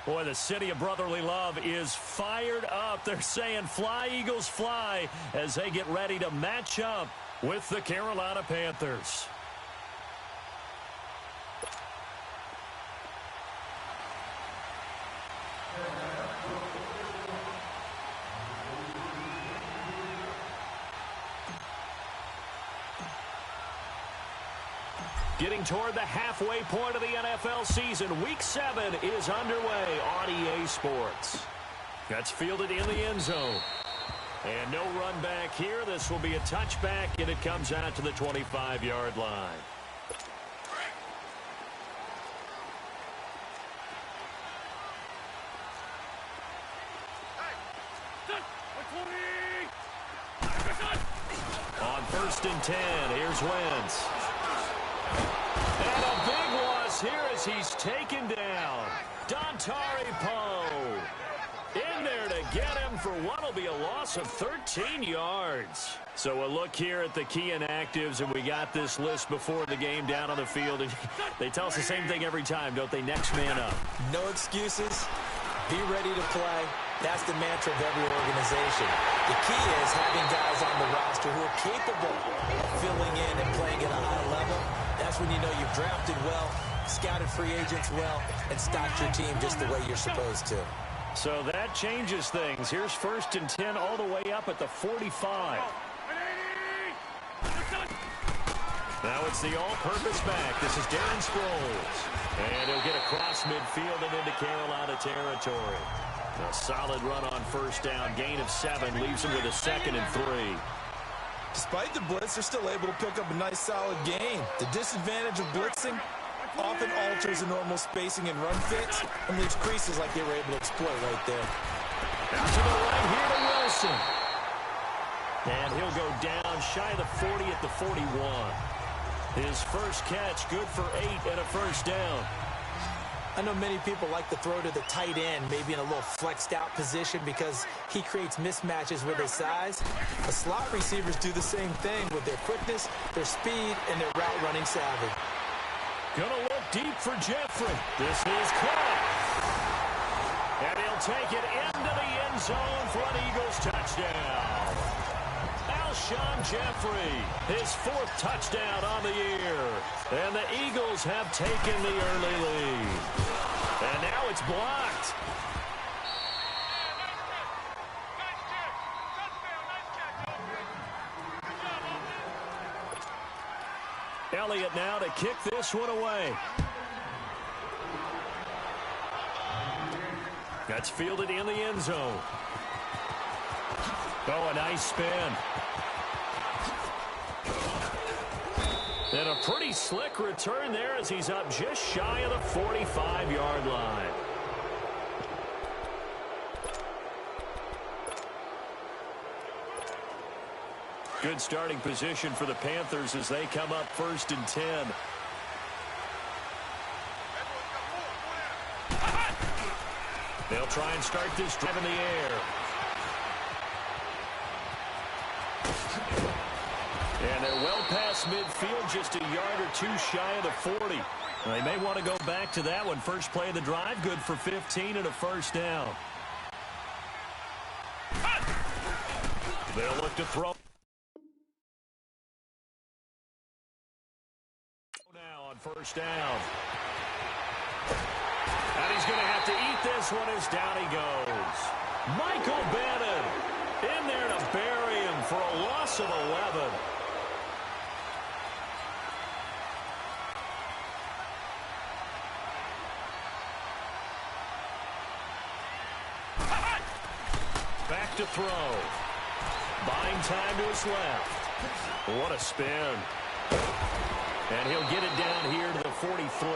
Boy, the city of brotherly love is fired up. They're saying fly, Eagles, fly, as they get ready to match up with the Carolina Panthers. Getting toward the halfway point of the NFL season, Week 7 is underway on EA Sports. That's fielded in the end zone. And no run back here. This will be a touchback, and it comes out to the 25-yard line. On 1st and 10, here's Wentz. And a big loss here as he's taken down. Dontari Poe in there to get him for what will be a loss of 13 yards. So a look here at the key inactives, and we got this list before the game down on the field. And they tell us the same thing every time, don't they? Next man up. No excuses. Be ready to play. That's the mantra of every organization. The key is having guys on the roster who are capable of filling in and playing at a high level. That's when you know you've drafted well, scouted free agents well, and stocked your team just the way you're supposed to. So that changes things. Here's 1st and 10 all the way up at the 45. Now it's the all-purpose back. This is Darren Sproles. And he'll get across midfield and into Carolina territory. A solid run on 1st down. Gain of 7 leaves him with a 2nd and 3. Despite the blitz, they're still able to pick up a nice, solid gain. The disadvantage of blitzing often alters the normal spacing and run fits and leaves creases like they were able to exploit right there. Out to the right here to Wilson. And he'll go down shy of the 40 at the 41. His first catch, good for 8 and a 1st down. I know many people like to throw to the tight end, maybe in a little flexed out position because he creates mismatches with his size. The slot receivers do the same thing with their quickness, their speed, and their route running savvy. Gonna look deep for Jeffrey. This is caught. And he'll take it into the end zone for an Eagles touchdown. Alshon Jeffrey, his 4th touchdown on the year. And the Eagles have taken the early lead. And now it's blocked. Elliott now to kick this one away. That's fielded in the end zone. Oh, a nice spin. And a pretty slick return there as he's up just shy of the 45-yard line. Good starting position for the Panthers as they come up 1st and 10. They'll try and start this drive in the air. And they're well past midfield, just a yard or 2 shy of the 40. They may want to go back to that one. First play of the drive, good for 15 and a 1st down. They'll look to throw. Now on 1st down. And he's going to have to eat this one as down he goes. Michael Bennett in there to bury him for a loss of 11. Back to throw. Buying time to his left. What a spin. And he'll get it down here to the 43.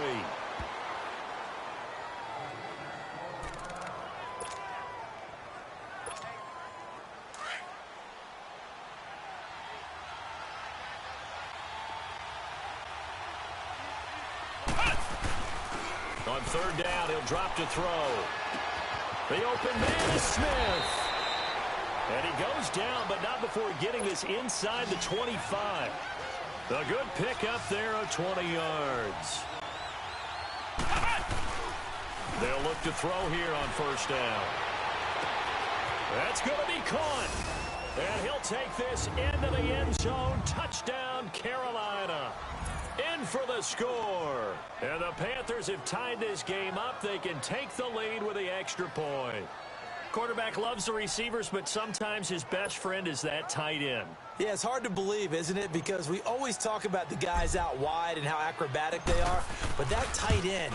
On 3rd down, he'll drop to throw. The open man is Smith. And he goes down, but not before getting this inside the 25. A good pick up there of 20 yards. They'll look to throw here on first down. That's going to be caught. And he'll take this into the end zone. Touchdown, Carolina. In for the score. And the Panthers have tied this game up. They can take the lead with the extra point. Quarterback loves the receivers, but sometimes his best friend is that tight end. Yeah, it's hard to believe, isn't it? Because we always talk about the guys out wide and how acrobatic they are. But that tight end,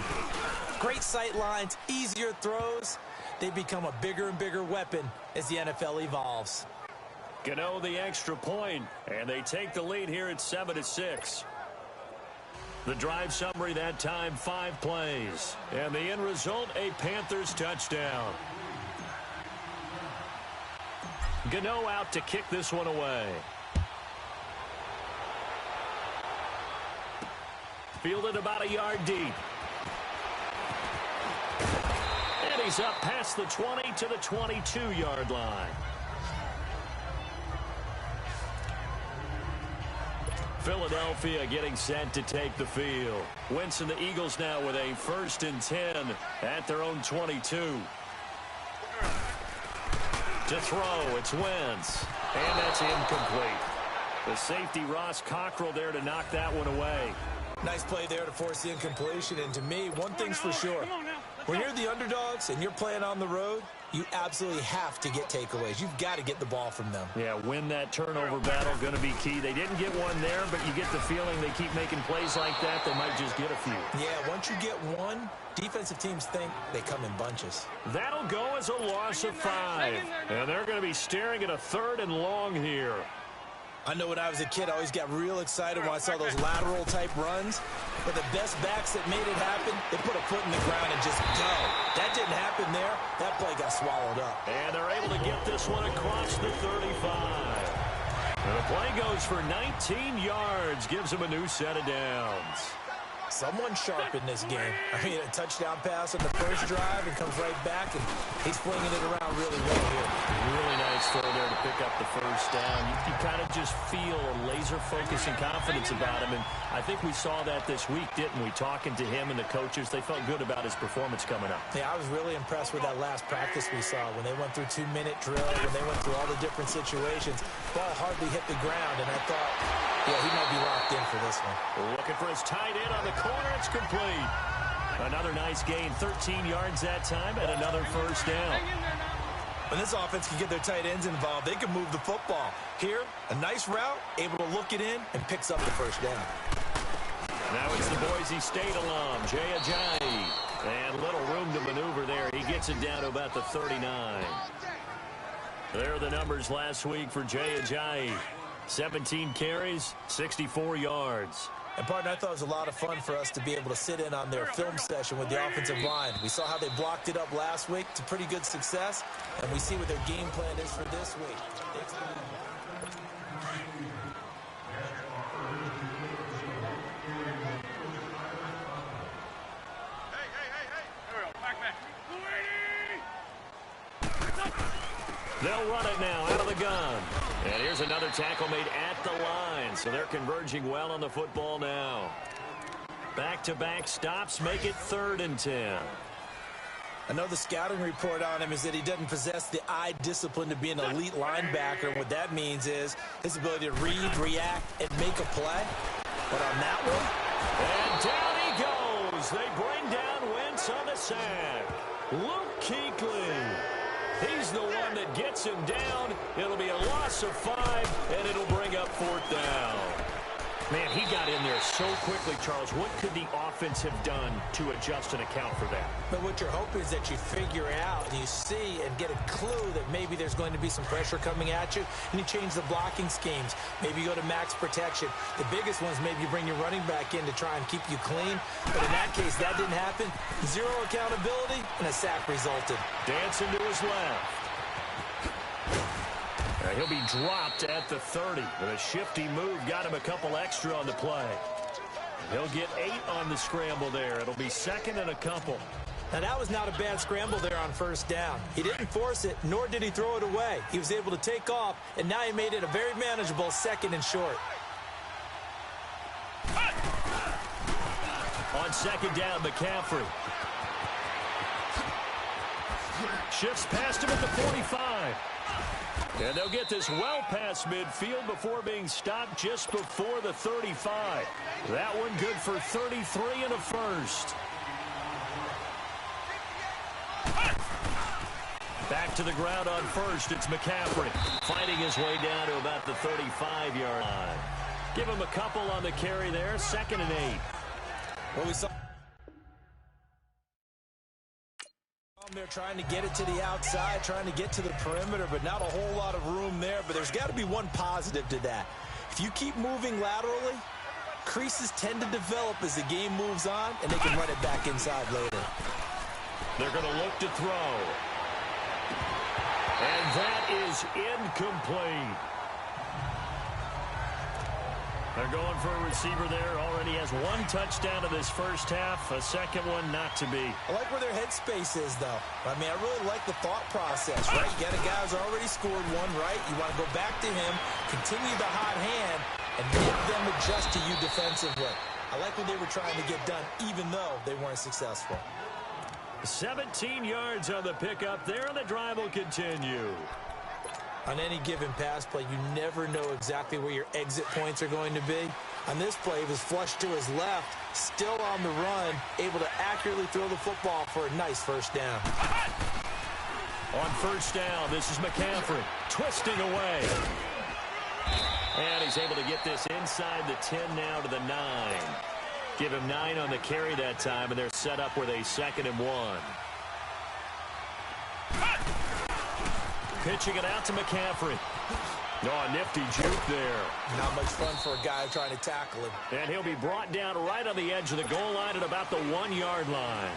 great sight lines, easier throws, they become a bigger and bigger weapon as the NFL evolves. Gano the extra point, and they take the lead here at 7-6. The drive summary that time, 5 plays. And the end result, a Panthers touchdown. Gano out to kick this one away. Fielded about a yard deep. And he's up past the 20 to the 22-yard line. Philadelphia getting set to take the field. Wentz and the Eagles now with a 1st and 10 at their own 22. To throw, it's Wentz. And that's incomplete. The safety, Ross Cockrell, there to knock that one away. Nice play there to force the incompletion. And to me, one thing's for sure. When you're the underdogs and you're playing on the road, you absolutely have to get takeaways. You've got to get the ball from them. Yeah, win that turnover battle, going to be key. They didn't get one there, but you get the feeling they keep making plays like that, they might just get a few. Yeah, once you get one, defensive teams think they come in bunches. That'll go as a loss of 5. And they're going to be staring at a 3rd and long here. I know when I was a kid, I always got real excited when I saw those lateral-type runs. But the best backs that made it happen, they put a foot in the ground and just go. That didn't happen there. That play got swallowed up. And they're able to get this one across the 35. And the play goes for 19 yards, gives them a new set of downs. Someone sharp in this game. I mean, a touchdown pass on the first drive and comes right back, and he's flinging it around really well here. Really nice throw there to pick up the first down. You kind of just feel a laser focus and confidence about him, and I think we saw that this week, didn't we? Talking to him and the coaches, they felt good about his performance coming up. Yeah, I was really impressed with that last practice we saw when they went through 2-minute drill, when they went through all the different situations. Ball hardly hit the ground, and I thought, yeah, he might be locked in for this one. Looking for his tight end on the corner. It's complete. Another nice gain, 13 yards that time, and another first down. When this offense can get their tight ends involved, they can move the football. Here, a nice route, able to look it in, and picks up the first down. Now it's the Boise State alum, Jay Ajayi. And little room to maneuver there. He gets it down to about the 39. There are the numbers last week for Jay Ajayi. 17 carries, 64 yards. And, partner, I thought it was a lot of fun for us to be able to sit in on their film session with the offensive line. We saw how they blocked it up last week to pretty good success, and we see what their game plan is for this week. They'll run it now out of the gun. And here's another tackle made at the line. So they're converging well on the football now. Back-to-back stops make it 3rd and 10. I know the scouting report on him is that he doesn't possess the eye discipline to be an elite linebacker. And what that means is his ability to read, react, and make a play. But on that one, and down he goes. They bring down Wentz on the sack. Luke Kuechly. He's the one that gets him down. It'll be a loss of 5, and it'll bring up 4th down. Man, he got in there so quickly, Charles. What could the offense have done to adjust and account for that? But what you're hoping is that you figure out and you see and get a clue that maybe there's going to be some pressure coming at you, and you change the blocking schemes. Maybe you go to max protection. The biggest one is maybe you bring your running back in to try and keep you clean. But in that case, that didn't happen. 0 accountability, and a sack resulted. Dancing to his left. He'll be dropped at the 30. But a shifty move got him a couple extra on the play. He'll get 8 on the scramble there. It'll be 2nd and a couple. Now, that was not a bad scramble there on first down. He didn't force it, nor did he throw it away. He was able to take off, and now he made it a very manageable 2nd and short. On 2nd down, McCaffrey. Shifts past him at the 45. And they'll get this well past midfield before being stopped just before the 35. That one good for 33 and a first. Back to the ground on first. It's McCaffrey fighting his way down to about the 35-yard line. Give him a couple on the carry there. 2nd and 8. Well, we saw they're trying to get it to the outside, trying to get to the perimeter, but not a whole lot of room there. But there's got to be one positive to that. If you keep moving laterally, creases tend to develop as the game moves on, and they can run it back inside later. They're going to look to throw. And that is incomplete. They're going for a receiver there. Already has one touchdown in this first half. A second one not to be. I like where their headspace is, though. I mean, I really like the thought process, right? You got a guy who's already scored one, right? You want to go back to him, continue the hot hand, and make them adjust to you defensively. I like what they were trying to get done, even though they weren't successful. 17 yards on the pickup there, and the drive will continue. On any given pass play, you never know exactly where your exit points are going to be. On this play, he was flushed to his left, still on the run, able to accurately throw the football for a nice first down. On first down, this is McCaffrey twisting away. And he's able to get this inside the 10 now to the 9. Give him 9 on the carry that time, and they're set up with a 2nd and 1. Pitching it out to McCaffrey. Oh, nifty juke there. Not much fun for a guy trying to tackle him. And he'll be brought down right on the edge of the goal line at about the 1-yard line.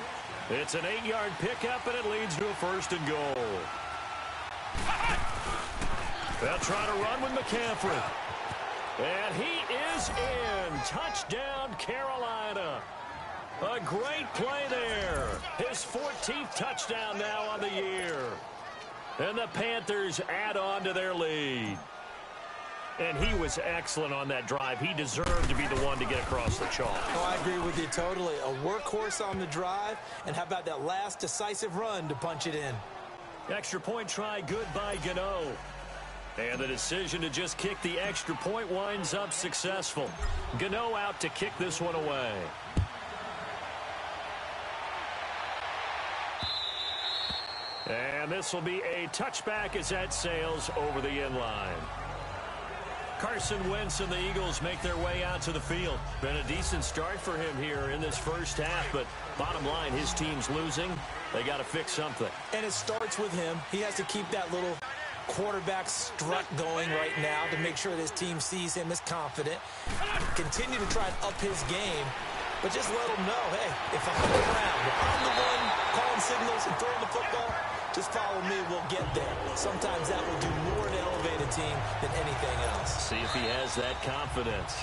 It's an 8-yard pickup, and it leads to a 1st and goal. They'll try to run with McCaffrey. And he is in. Touchdown, Carolina. A great play there. His 14th touchdown now on the year. And the Panthers add on to their lead. And he was excellent on that drive. He deserved to be the one to get across the chalk. Oh, I agree with you totally. A workhorse on the drive, and how about that last decisive run to punch it in? Extra point try good by Gano. And the decision to just kick the extra point winds up successful. Gano out to kick this one away. And this will be a touchback as that sails over the end line. Carson Wentz and the Eagles make their way out to the field. Been a decent start for him here in this first half, but bottom line, his team's losing. They got to fix something. And it starts with him. He has to keep that little quarterback strut going right now to make sure this team sees him as confident. Continue to try and up his game, but just let him know, hey, if I'm around, if I'm the one calling signals and throwing the football, just follow me, we'll get there. Sometimes that will do more to elevate a team than anything else. See if he has that confidence.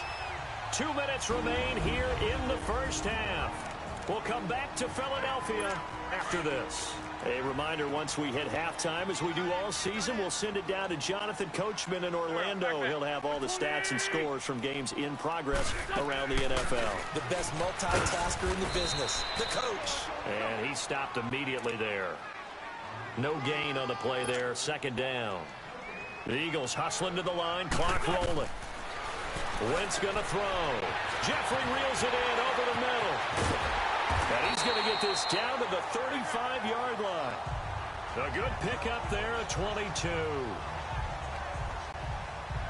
2 minutes remain here in the first half. We'll come back to Philadelphia after this. A reminder, once we hit halftime, as we do all season, we'll send it down to Jonathan Coachman in Orlando. He'll have all the stats and scores from games in progress around the NFL. The best multitasker in the business, the coach. And he stopped immediately there. No gain on the play there, 2nd down. The Eagles hustling to the line, clock rolling. Wentz going to throw. Jeffrey reels it in over the middle. And he's going to get this down to the 35-yard line. A good pickup there at 22.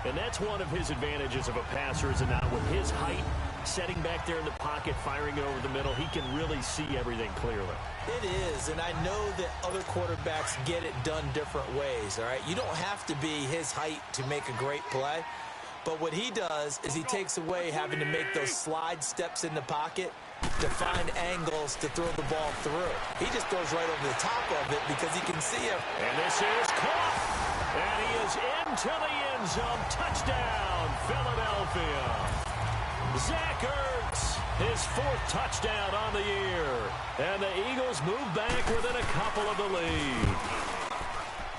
And that's one of his advantages of a passer, is it not? With his height, setting back there in the pocket, firing it over the middle, he can really see everything clearly. It is, and I know that other quarterbacks get it done different ways, all right? You don't have to be his height to make a great play, but what he does is he takes away having to make those slide steps in the pocket to find angles to throw the ball through. He just throws right over the top of it because he can see it. And this is caught. And he is into the end zone. Touchdown, Philadelphia. Zach Ertz, his 4th touchdown on the year. And the Eagles move back within a couple of the lead.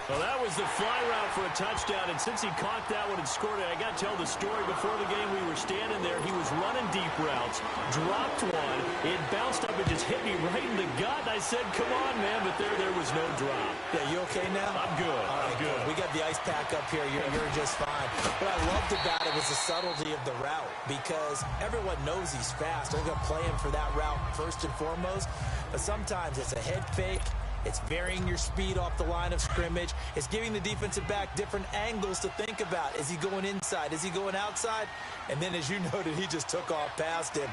Well, that was the fly route for a touchdown, and since he caught that one and scored it, I got to tell the story. Before the game, we were standing there. He was running deep routes, dropped one. It bounced up and just hit me right in the gut. And I said, come on, man. But there was was no drop. Yeah, you okay now? I'm good. I'm good. We got the ice pack up here. You're just fine. What I loved about it was the subtlety of the route, because everyone knows he's fast. They're going to play him for that route first and foremost. But sometimes it's a head fake. It's varying your speed off the line of scrimmage. It's giving the defensive back different angles to think about. Is he going inside? Is he going outside? And then, as you noted, he just took off past him.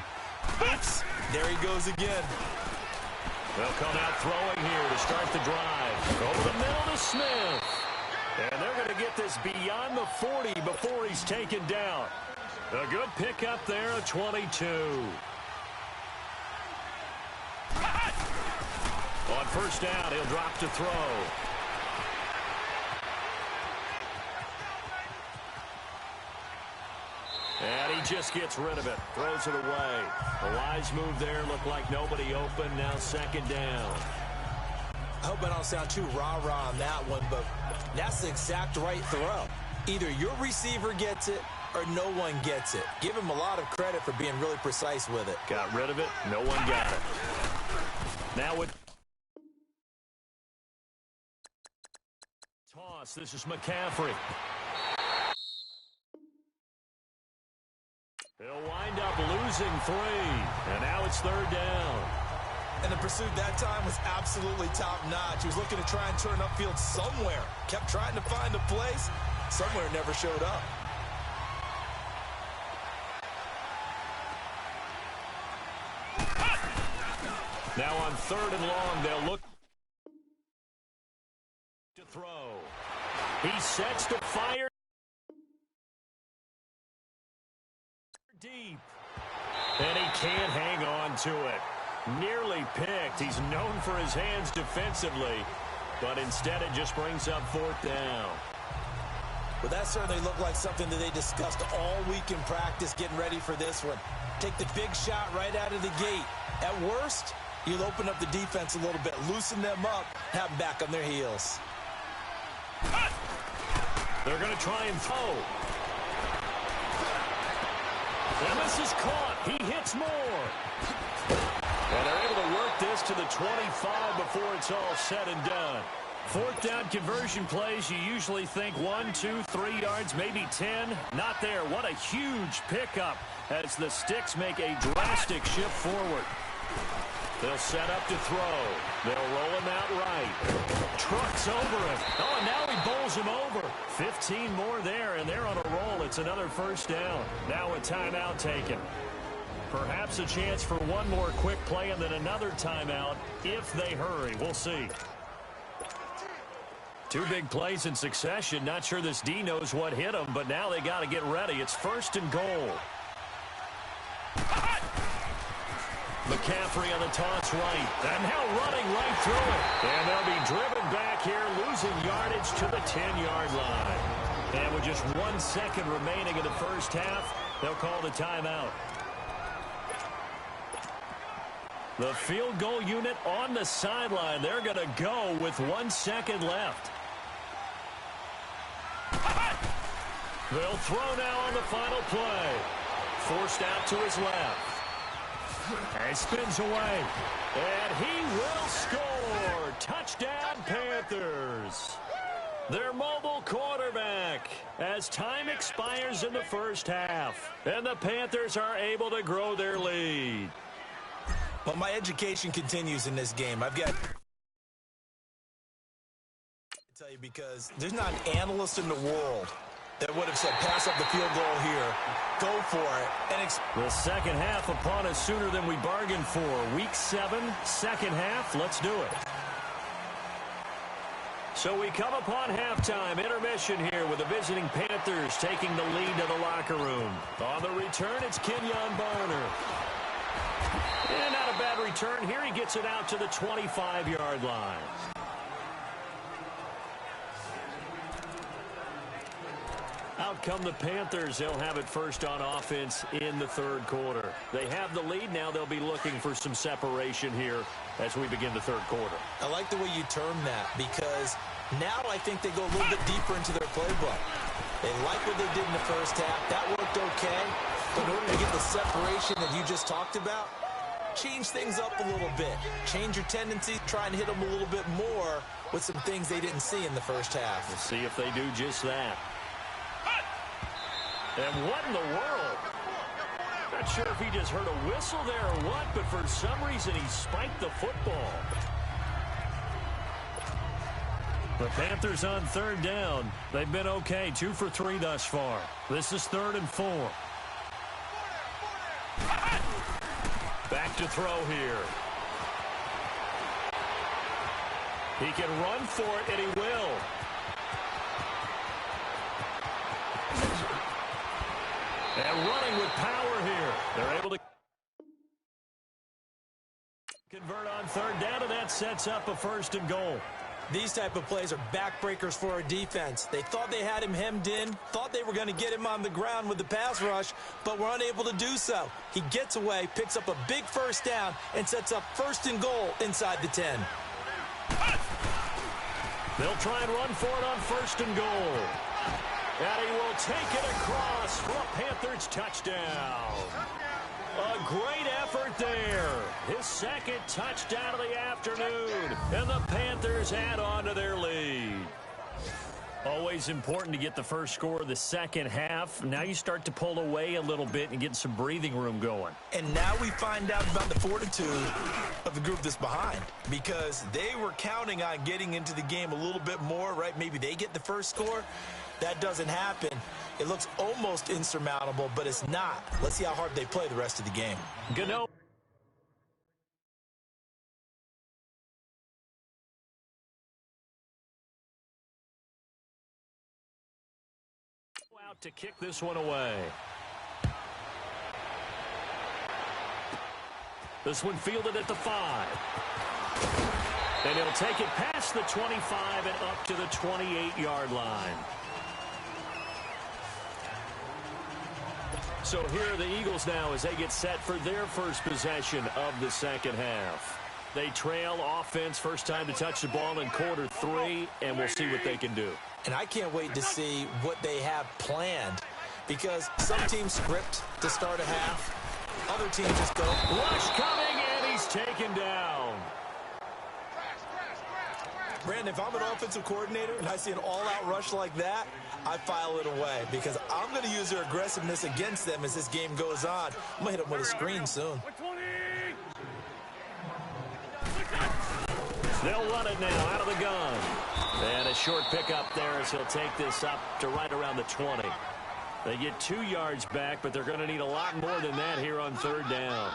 Oops. There he goes again. They'll come out throwing here to start the drive. Over the middle to Smith. And they're going to get this beyond the 40 before he's taken down. A good pickup there, a 22. On first down, he'll drop to throw. And he just gets rid of it. Throws it away. A wise move there. Looked like nobody open. Now second down. I hope I don't sound too rah-rah on that one, but that's the exact right throw. Either your receiver gets it or no one gets it. Give him a lot of credit for being really precise with it. Got rid of it. No one got it. Now with toss, this is McCaffrey. He'll wind up losing 3. And now it's third down. And the pursuit that time was absolutely top-notch. He was looking to try and turn upfield somewhere. Kept trying to find a place. Somewhere never showed up. Now on third and long, they'll look to throw. He sets to fire deep. And he can't hang on to it. Nearly picked. He's known for his hands defensively, but instead it just brings up fourth down. Well, that certainly looked like something that they discussed all week in practice getting ready for this one. Take the big shot right out of the gate. At worst, you'll open up the defense a little bit, loosen them up, have them back on their heels. They're going to try and throw. And this is caught. He hits more. And they're able to work this to the 25 before it's all said and done. Fourth down conversion plays, you usually think 1, 2, 3 yards, maybe 10. Not there. What a huge pickup as the Sticks make a drastic shift forward. They'll set up to throw. They'll roll him out right. Trucks over him. Oh, and now he bowls him over. 15 more there, and they're on a roll. It's another first down. Now a timeout taken. Perhaps a chance for one more quick play and then another timeout if they hurry. We'll see. 2 big plays in succession. Not sure this D knows what hit him, but now they got to get ready. It's first and goal. McCaffrey on the toss right. And now running right through it. And they'll be driven back here, losing yardage to the 10-yard line. And with just 1 second remaining in the first half, they'll call the timeout. The field goal unit on the sideline. They're going to go with 1 second left. They'll throw now on the final play. Forced out to his left. And spins away. And he will score. Touchdown, Panthers. Their mobile quarterback as time expires in the first half. And the Panthers are able to grow their lead. Well, my education continues in this game. I've got to tell you, because there's not an analyst in the world that would have said pass up the field goal here, go for it. And the second half upon us sooner than we bargained for. Week 7, second half. Let's do it. So we come upon halftime, intermission here with the visiting Panthers taking the lead to the locker room. On the return, it's Kenyon Barner. And not a bad return here. He gets it out to the 25-yard line. Out come the Panthers. They'll have it first on offense in the third quarter. They have the lead. Now they'll be looking for some separation here as we begin the third quarter. I like the way you term that, because now I think they go a little bit deeper into their playbook. They like what they did in the first half. That worked okay. But in order to get the separation that you just talked about, change things up a little bit. Change your tendencies, try and hit them a little bit more with some things they didn't see in the first half. We'll see if they do just that. And what in the world? Not sure if he just heard a whistle there or what, but for some reason he spiked the football. The Panthers on third down. They've been okay, 2 for 3 thus far. This is 3rd and 4. Back to throw here. He can run for it, and he will. And running with power here. They're able to convert on third down, and that sets up a 1st and goal. These type of plays are backbreakers for our defense. They thought they had him hemmed in, thought they were going to get him on the ground with the pass rush, but were unable to do so. He gets away, picks up a big 1st down, and sets up 1st and goal inside the 10. They'll try and run for it on 1st and goal. And he will take it across for a Panthers touchdown. A great effort there. His 2nd touchdown of the afternoon. And the Panthers add on to their lead. Always important to get the first score of the second half. Now you start to pull away a little bit and get some breathing room going. And now we find out about the fortitude of the group that's behind, because they were counting on getting into the game a little bit more, right? Maybe they get the first score. That doesn't happen. It looks almost insurmountable, but it's not. Let's see how hard they play the rest of the game. Gano. Out to kick this one away. This one fielded at the 5. And he'll take it past the 25 and up to the 28-yard line. So here are the Eagles now as they get set for their first possession of the second half. They trail offense, first time to touch the ball in quarter 3, and we'll see what they can do. And I can't wait to see what they have planned, because some teams script to start a half. Other teams just go. Rush coming, and he's taken down. Brandon, if I'm an offensive coordinator and I see an all-out rush like that, I file it away, because I'm going to use their aggressiveness against them as this game goes on. I'm going to hit them with a screen soon. They'll run it now out of the gun. And a short pickup there as he'll take this up to right around the 20. They get 2 yards back, but they're going to need a lot more than that here on third down.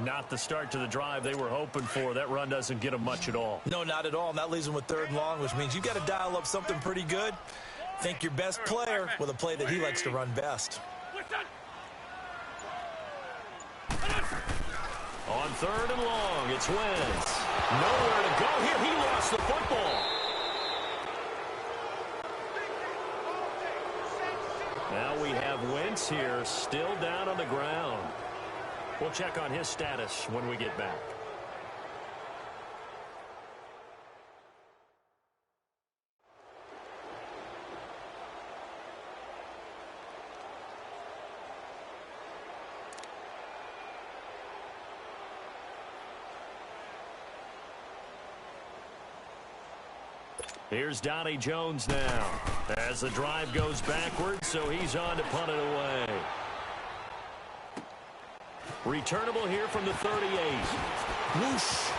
Not the start to the drive they were hoping for. That run doesn't get them much at all. No, not at all. And that leaves them with 3rd and long, which means you've got to dial up something pretty good. Think your best player with a play that he likes to run best. On 3rd and long, it's Wentz. Nowhere to go here. He lost the football. Now we have Wentz here, still down on the ground. We'll check on his status when we get back. Here's Donnie Jones now as the drive goes backwards, so he's on to punt it away. Returnable here from the 38. Whoosh.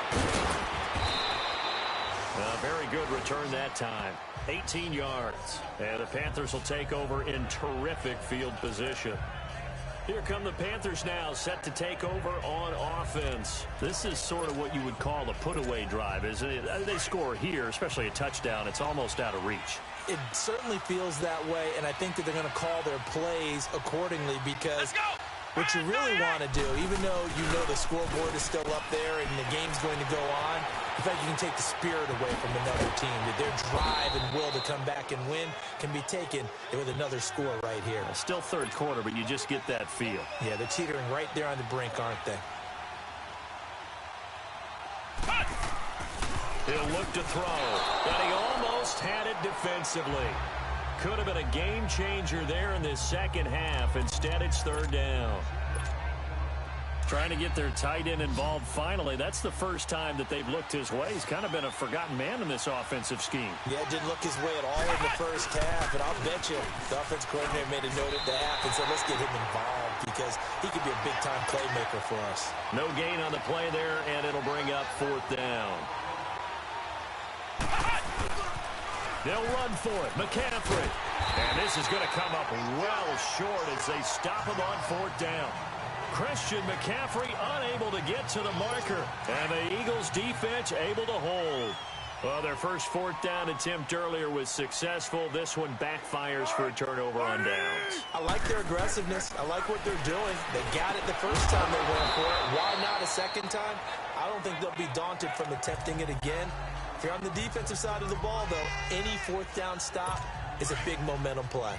A very good return that time. 18 yards. And the Panthers will take over in terrific field position. Here come the Panthers now, set to take over on offense. This is sort of what you would call a put-away drive, isn't it? They score here, especially a touchdown. It's almost out of reach. It certainly feels that way, and I think that they're going to call their plays accordingly, because what you really want to do, even though you know the scoreboard is still up there and the game's going to go on, in fact, you can take the spirit away from another team. That their drive and will to come back and win can be taken with another score right here. Still third quarter, but you just get that feel. Yeah, they're teetering right there on the brink, aren't they? He'll look to throw, but he almost had it defensively. Could have been a game changer there in this second half. Instead, it's third down. Trying to get their tight end involved finally. That's the first time that they've looked his way. He's kind of been a forgotten man in this offensive scheme. Yeah, didn't look his way at all in the first half. And I'll bet you the offense coordinator made a note at the half and said, let's get him involved because he could be a big-time playmaker for us. No gain on the play there, and it'll bring up 4th down. They'll run for it. McCaffrey. And this is going to come up well short as they stop him on 4th down. Christian McCaffrey unable to get to the marker. And the Eagles defense able to hold. Well, their first 4th down attempt earlier was successful. This one backfires for a turnover on downs. I like their aggressiveness. I like what they're doing. They got it the first time they went for it. Why not a second time? I don't think they'll be daunted from attempting it again. If you're on the defensive side of the ball, though, any 4th down stop is a big momentum play.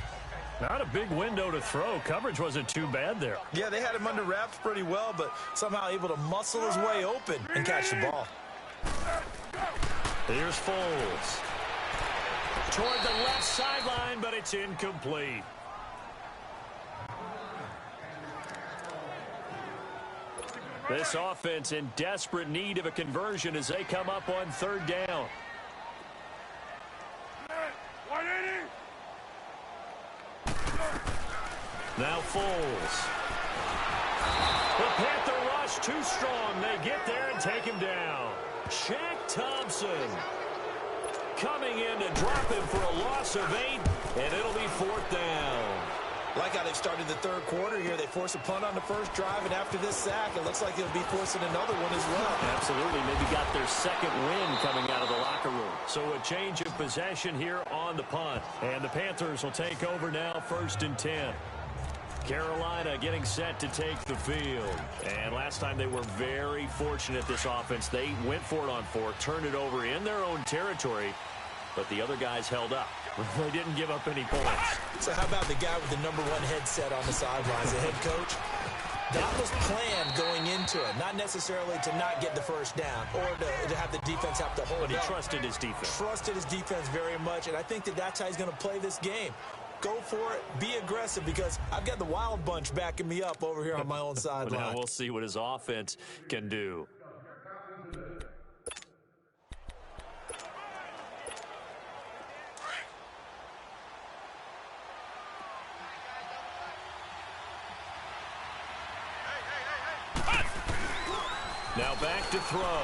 Not a big window to throw. Coverage wasn't too bad there. Yeah, they had him under wraps pretty well, but somehow able to muscle his way open and catch the ball. Here's Foles. Toward the left sideline, but it's incomplete. This offense in desperate need of a conversion as they come up on 3rd down. Now Foles. The Panther rush too strong. They get there and take him down. Shaq Thompson coming in to drop him for a loss of 8, and it'll be 4th down. Like how they've started the 3rd quarter here. They force a punt on the first drive, and after this sack, it looks like they'll be forcing another one as well. Absolutely. Maybe got their second win coming out of the locker room. So a change of possession here on the punt. And the Panthers will take over now, 1st and 10. Carolina getting set to take the field. And last time they were very fortunate, this offense. They went for it on 4, turned it over in their own territory, but the other guys held up. They didn't give up any points. So how about the guy with the #1 headset on the sidelines, the head coach? That was planned going into it, not necessarily to not get the first down or to have the defense have to hold But he up. trusted his defense. Trusted his defense very much, and I think that's how he's going to play this game. Go for it. Be aggressive because I've got the wild bunch backing me up over here on my own sideline. Now we'll see what his offense can do. Now back to throw.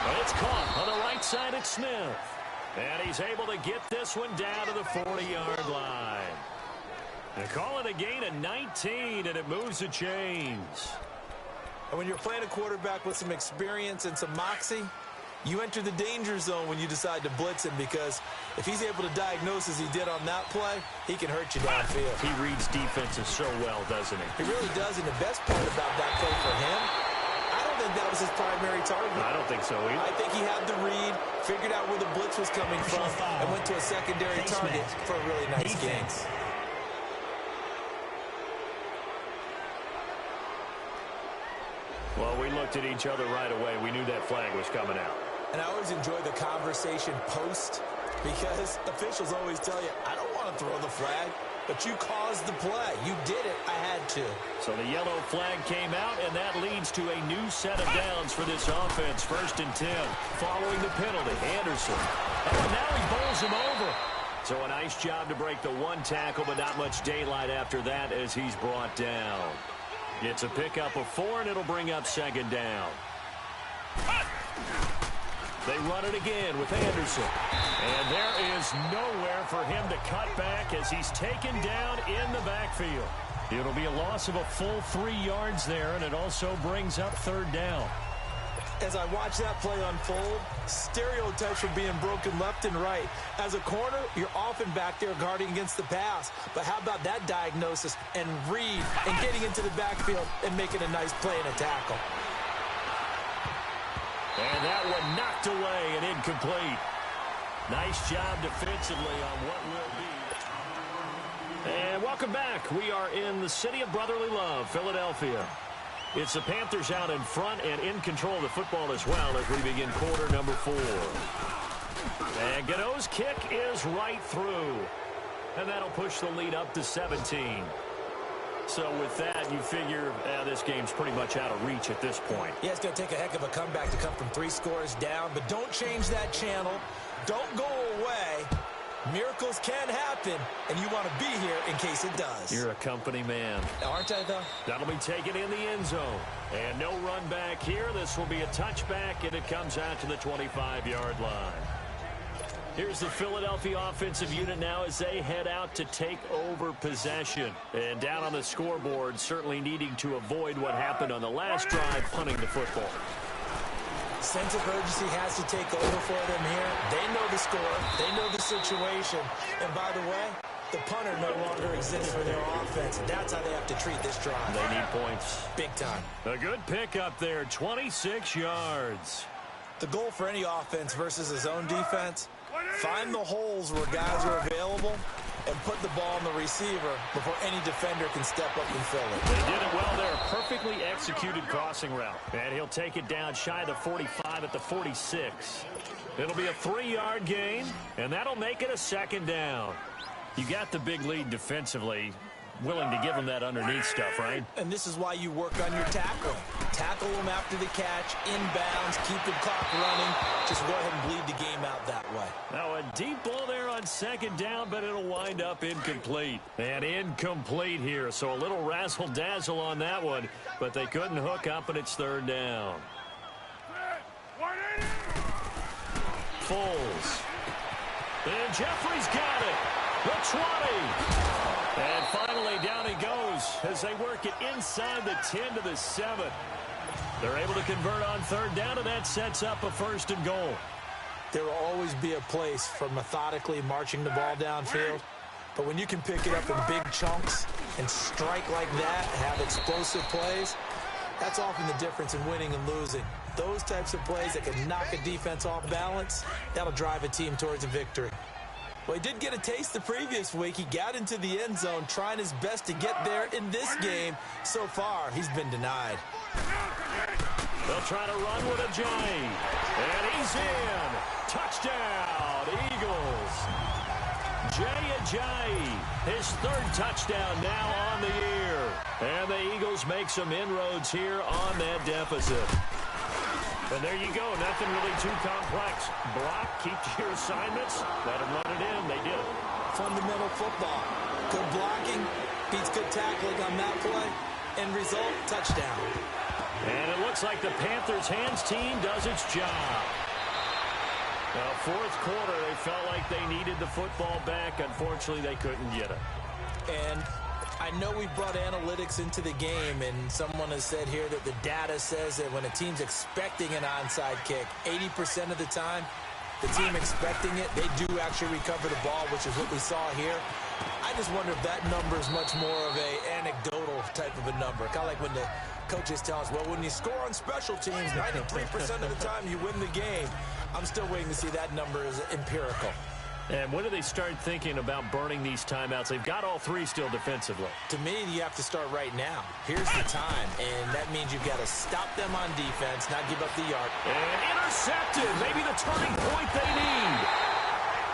But it's caught on the right side at Smith. And he's able to get this one down to the 40-yard line. They call it a gain of 19, and it moves the chains. And when you're playing a quarterback with some experience and some moxie, you enter the danger zone when you decide to blitz him because if he's able to diagnose as he did on that play, he can hurt you downfield. He reads defenses so well, doesn't he? He really does, and the best part about that play for him, I don't think that was his primary target. I don't think so either. I think he had the read, figured out where the blitz was coming from, and went to a secondary target for a really nice game. Well, we looked at each other right away. We knew that flag was coming out. And I always enjoy the conversation post because officials always tell you, I don't want to throw the flag, but you caused the play. You did it. I had to. So the yellow flag came out, and that leads to a new set of downs for this offense. 1st and 10 following the penalty. Anderson. And now he bowls him over. So a nice job to break the 1 tackle, but not much daylight after that as he's brought down. It's a pickup of 4, and it'll bring up 2nd down. They run it again with Anderson. And there is nowhere for him to cut back as he's taken down in the backfield. It'll be a loss of a full 3 yards there, and it also brings up 3rd down. As I watch that play unfold, stereotypes are being broken left and right. As a corner, you're often back there guarding against the pass. But how about that diagnosis and read and getting into the backfield and making a nice play and a tackle? And that one knocked away and incomplete. Nice job defensively on what will be. And welcome back. We are in the city of brotherly love, Philadelphia. It's the Panthers out in front and in control of the football as well as we begin quarter number 4. And Godot's kick is right through. And that'll push the lead up to 17. So with that, you figure this game's pretty much out of reach at this point. Yeah, it's going to take a heck of a comeback to come from 3 scores down, but don't change that channel. Don't go away. Miracles can happen, and you want to be here in case it does. You're a company man. Aren't I, though? That'll be taken in the end zone. And no run back here. This will be a touchback, and it comes out to the 25-yard line. Here's the Philadelphia offensive unit now as they head out to take over possession. And down on the scoreboard, certainly needing to avoid what happened on the last drive, punting the football. Sense of urgency has to take over for them here. They know the score. They know the situation. And by the way, the punter no longer exists for their offense. That's how they have to treat this drive. They need points. Big time. A good pickup there, 26 yards. The goal for any offense versus his own defense, find the holes where guys are available and put the ball on the receiver before any defender can step up and fill it. They did it well there. Perfectly executed crossing route. And he'll take it down shy of the 45 at the 46. It'll be a 3-yard gain, and that'll make it a 2nd down. You got the big lead defensively. Willing to give them that underneath stuff, right? And this is why you work on your tackling. Tackle them after the catch, inbounds, keep the clock running. Just go ahead and bleed the game out that way. Now a deep ball there on 2nd down, but it'll wind up incomplete. And incomplete here, so a little razzle-dazzle on that one, but they couldn't hook up, and it's 3rd down. Foles. And Jeffrey's got it. The 20. And finally, down he goes as they work it inside the 10 to the 7. They're able to convert on 3rd down, and that sets up a 1st and goal. There will always be a place for methodically marching the ball downfield. But when you can pick it up in big chunks and strike like that, have explosive plays, that's often the difference in winning and losing. Those types of plays that can knock a defense off balance, that'll drive a team towards a victory. Well, he did get a taste the previous week. He got into the end zone, trying his best to get there in this game. So far, he's been denied. They'll try to run with a J. And he's in. Touchdown, Eagles. Jay, his 3rd touchdown now on the year. And the Eagles make some inroads here on that deficit. And there you go. Nothing really too complex. Block, keep to your assignments, let them run it in. They did it. Fundamental football. Good blocking beats good tackling on that play. End result, touchdown. And it looks like the Panthers' hands team does its job. Now, 4th quarter, they felt like they needed the football back. Unfortunately, they couldn't get it. And I know we brought analytics into the game, and someone has said here that the data says that when a team's expecting an onside kick, 80% of the time, the team expecting it, they do actually recover the ball, which is what we saw here. I just wonder if that number is much more of a anecdotal type of a number. Kind of like when the coaches tell us, well, when you score on special teams, 93% of the time you win the game. I'm still waiting to see that number is empirical. And when do they start thinking about burning these timeouts? They've got all 3 still defensively. To me, you have to start right now. Here's the time, and that means you've got to stop them on defense, not give up the yard. And intercepted. Maybe the turning point they need.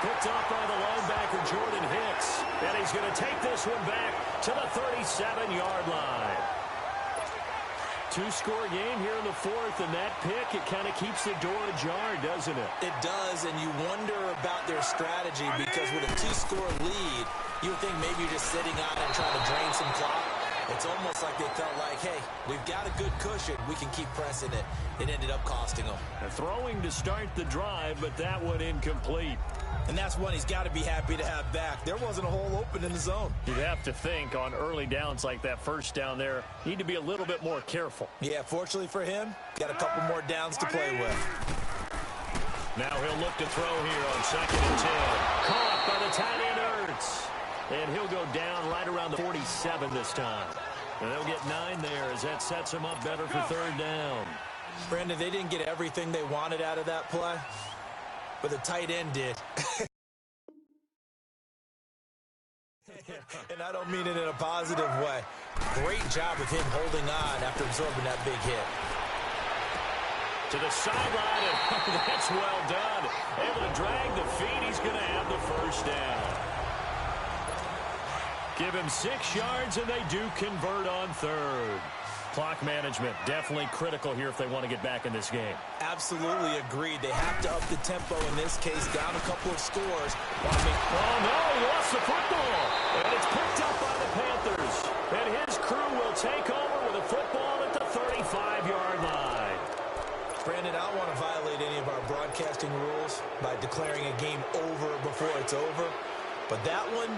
Picked off by the linebacker, Jordan Hicks. And he's going to take this one back to the 37-yard line. 2-score game here in the 4th, and that pick, it kind of keeps the door ajar, doesn't it? It does, and you wonder about their strategy because with a 2-score lead, you would think maybe you're just sitting on it and trying to drain some clock. It's almost like they felt like, hey, we've got a good cushion. We can keep pressing it. It ended up costing them. Throwing to start the drive, but that one incomplete. And that's one he's got to be happy to have back. There wasn't a hole open in the zone. You'd have to think on early downs like that 1st down there, need to be a little bit more careful. Yeah, fortunately for him, got a couple more downs to play with. Now he'll look to throw here on 2nd and 10. Caught by the tight end, Ertz. And he'll go down right around the 47 this time. And they'll get 9 there as that sets them up better for 3rd down. Brandon, they didn't get everything they wanted out of that play, but the tight end did. And I don't mean it in a positive way. Great job of him holding on after absorbing that big hit. To the sideline, and that's well done. Able to drag the feet. He's going to have the 1st down. Give him 6 yards, and they do convert on third. Clock management, definitely critical here if they want to get back in this game. Absolutely agreed. They have to up the tempo in this case, down a couple of scores. Oh, no, he lost the football. And it's picked up by the Panthers. And his crew will take over with a football at the 35-yard line. Brandon, I don't want to violate any of our broadcasting rules by declaring a game over before it's over. But that one,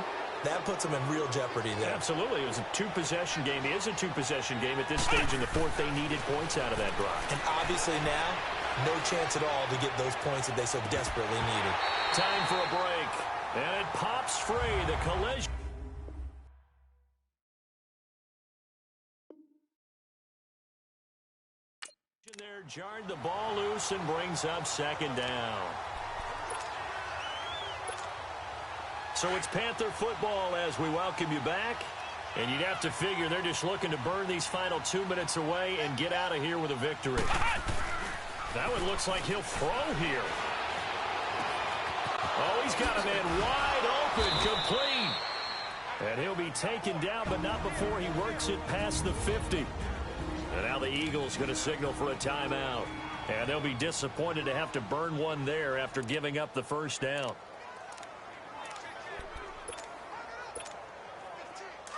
that puts them in real jeopardy there. Absolutely. It was a 2-possession game. It is a 2-possession game at this stage in the fourth. They needed points out of that drive. And obviously now, no chance at all to get those points that they so desperately needed. Time for a break. And it pops free. The collision. There jarred the ball loose and brings up second down. So it's Panther football as we welcome you back. And you'd have to figure they're just looking to burn these final 2 minutes away and get out of here with a victory. That one looks like he'll throw here. Oh, he's got a man wide open, complete. And he'll be taken down, but not before he works it past the 50. And now the Eagles going to signal for a timeout. And they'll be disappointed to have to burn one there after giving up the first down.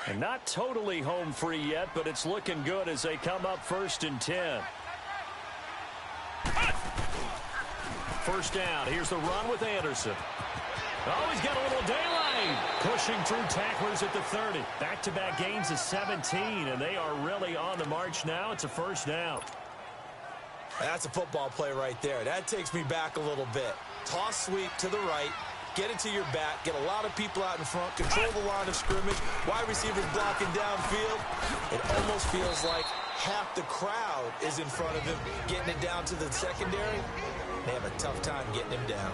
And not totally home free yet, but it's looking good as they come up 1st and 10. First down. Here's the run with Anderson. Oh, he's got a little daylight. Pushing through tacklers at the 30. Back-to-back gains of 17, and they are really on the march now. It's a first down. That's a football play right there. That takes me back a little bit. Toss sweep to the right. Get it to your back. Get a lot of people out in front. Control the line of scrimmage. Wide receivers blocking downfield. It almost feels like half the crowd is in front of him, getting it down to the secondary. They have a tough time getting him down.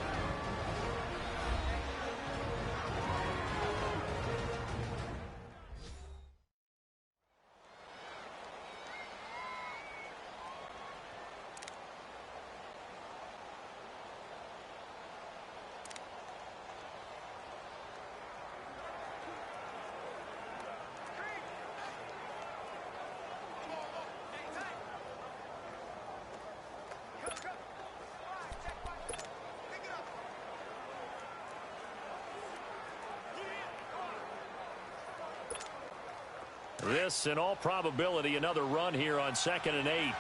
This, in all probability, another run here on 2nd and 8.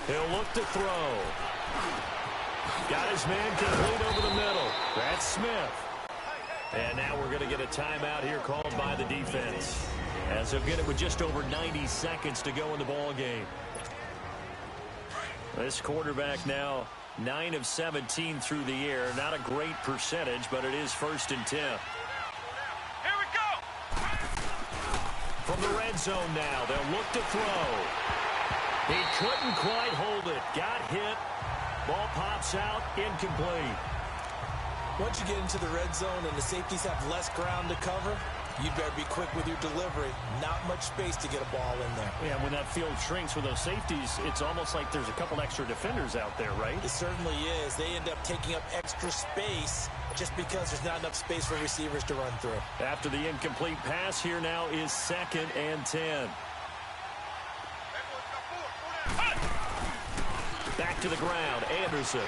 He'll look to throw. Got his man complete over the middle. That's Smith. And now we're going to get a timeout here called by the defense, as they'll get it with just over 90 seconds to go in the ball game. This quarterback now 9 of 17 through the air. Not a great percentage, but it is 1st and 10. Here we go. From the red zone now, they'll look to throw. He couldn't quite hold it. Got hit. Ball pops out, incomplete. Once you get into the red zone and the safeties have less ground to cover, you'd better be quick with your delivery. Not much space to get a ball in there. Yeah, when that field shrinks with those safeties, it's almost like there's a couple extra defenders out there, right? It certainly is. They end up taking up extra space just because there's not enough space for receivers to run through. After the incomplete pass, here now is 2nd and 10. Back to the ground, Anderson.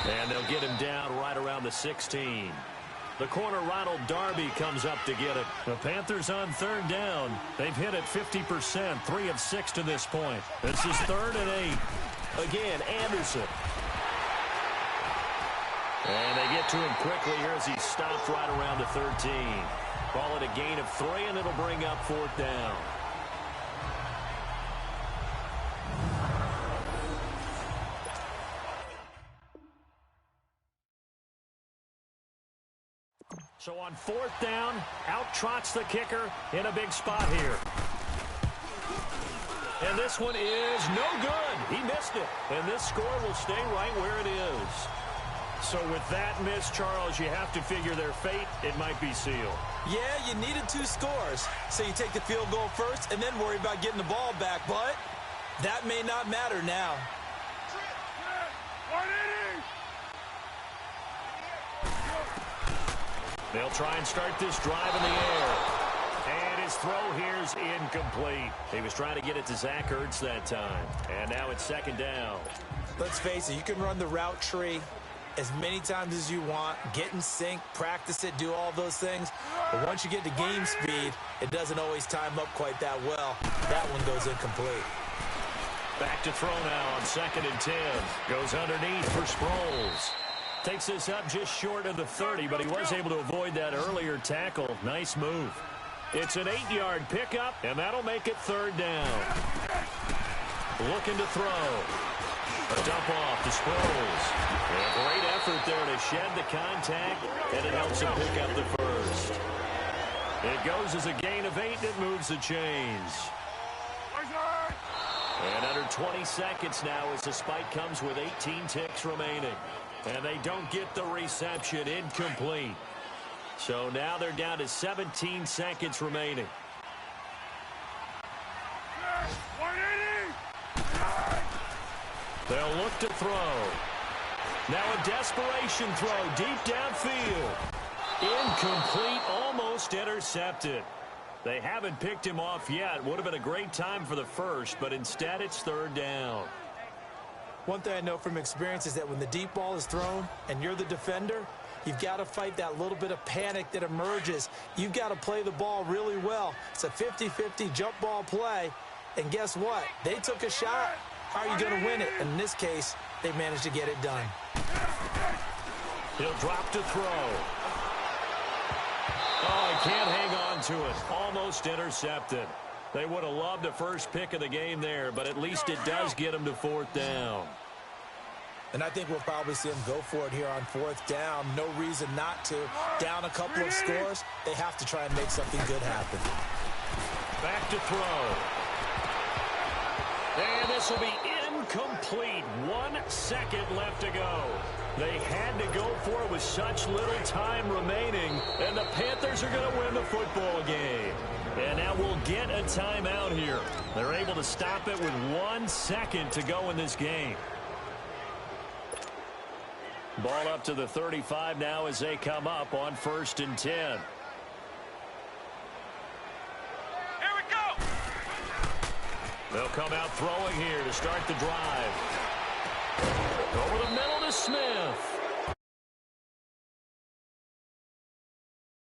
And they'll get him down right around the 16. The corner, Ronald Darby, comes up to get it. The Panthers on 3rd down. They've hit it 50%, 3 of 6 to this point. This is 3rd and 8. Again, Anderson. And they get to him quickly here as he stopped right around the 13. Call it a gain of 3, and it'll bring up 4th down. So on 4th down, out trots the kicker in a big spot here. And this one is no good. He missed it. And this score will stay right where it is. So with that miss, Charles, you have to figure their fate, it might be sealed. Yeah, you needed 2 scores. So you take the field goal first and then worry about getting the ball back. But that may not matter now. They'll try and start this drive in the air. And his throw here's incomplete. He was trying to get it to Zach Ertz that time. And now it's second down. Let's face it, you can run the route tree as many times as you want, get in sync, practice it, do all those things. But once you get to game speed, it doesn't always time up quite that well. That one goes incomplete. Back to throw now on 2nd and 10. Goes underneath for Sproles. Takes this up just short of the 30, but he was able to avoid that earlier tackle. Nice move. It's an 8-yard pickup, and that'll make it 3rd down. Looking to throw. A dump off to Sproles. And a great effort there to shed the contact, and it helps him pick up the first. It goes as a gain of 8, and it moves the chains. And under 20 seconds now as the spike comes with 18 ticks remaining. And they don't get the reception. Incomplete. So now they're down to 17 seconds remaining. They'll look to throw. Now a desperation throw deep downfield. Incomplete, almost intercepted. They haven't picked him off yet. Would have been a great time for the first, but instead it's 3rd down. One thing I know from experience is that when the deep ball is thrown and you're the defender, you've got to fight that little bit of panic that emerges. You've got to play the ball really well. It's a 50-50 jump ball play. And guess what? They took a shot. How are you going to win it? And in this case, they managed to get it done. He'll drop to throw. Oh, he can't hang on to it. Almost intercepted. They would have loved a first pick of the game there, but at least it does get them to 4th down. And I think we'll probably see them go for it here on 4th down. No reason not to. Down a couple of scores, they have to try and make something good happen. Back to throw. And this will be incomplete. 1 second left to go. They had to go for it with such little time remaining, and the Panthers are going to win the football game. And now we'll get a timeout here. They're able to stop it with 1 second to go in this game. Ball up to the 35 now as they come up on 1st and 10. Here we go. They'll come out throwing here to start the drive. Over the middle to Smith.